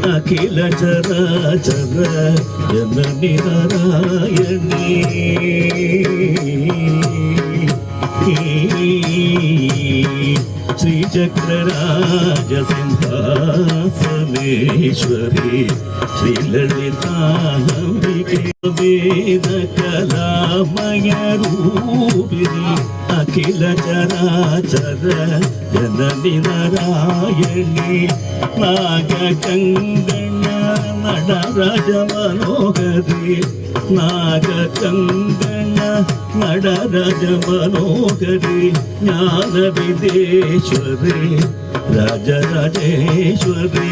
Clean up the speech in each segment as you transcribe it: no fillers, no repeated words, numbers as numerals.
ಅಖಿಲ ಚರಾಚರ ಜನನಿ ನಾರಾಯಣಿ ಶ್ರೀಚಕ್ರರಾಜ ಸಿಂಹಾಸನೇಶ್ವರಿ ಶ್ರೀಲಲಿತಾಂಬಿಕೆ ವೇದ ಕಲಾಮಯ ರೂಪಿಣಿ ಅಖಿಲ ಚರಾಚರ ಜನನಿ ನಾರಾಯಣಿ ನಾಗ ಕಂಗಣ ನಡರಾಜ ಮನೋಹರಿ ನಾಗ ಕಂಗಣ ನಡರಾಜ ಮನೋಹರಿ ಜ್ಞಾನ ವಿದೇಶ್ವರಿ ರಾಜರಾಜೇಶ್ವರಿ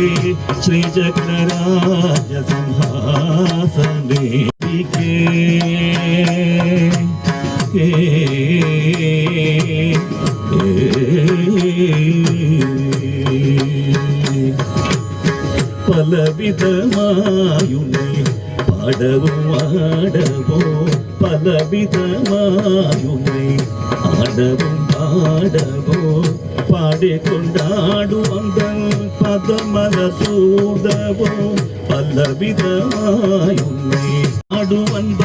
ಶ್ರೀಚಕ್ರರಾಜ ಸಿಂಹಾಸನೇಶ್ವರಿ பலவிதமாயுனை பாடவும் ஆடவோ பலவிதமாயுனை ஆடவும் பாடவோ பாடிக்கொண்டாடும் அந்த பதமல சூடவோ பலவிதமாயுனை ஆடும் அந்த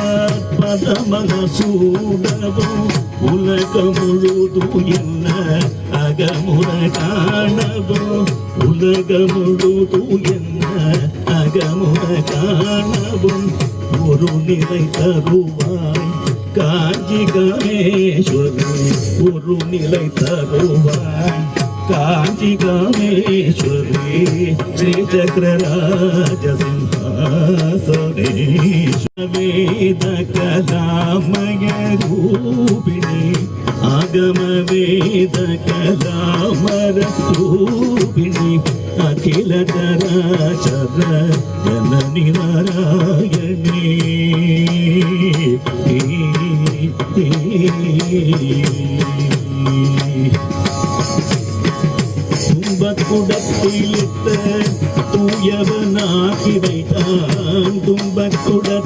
பதமல சூடவோ உலகம் முழுதும் என்ன அகமுற காணவோ உலகம் முழுதும் என்ன அகமுற காணவும் ஒரு நிலை தருவாய் காஞ்சி காமேஸ்வரி ஒரு நிலை தருவாய் காஞ்சி காமேஸ்வரி ஸ்ரீசக்கரராஜ சிம்ஹாசனேஸ்வரி வேத கலாமய ரூபிணி ಆಗಮ ವೇದ ಕಲಾಮರ ರೂಪಿಣಿ ಅಖಿಲ ಚರಾಚರ ಜನನಿ ನಾರಾಯಣಿ துன்பக்குடத்திலிட்ட தூயவனாகி வைத்தான் துன்பக்குடத்தில்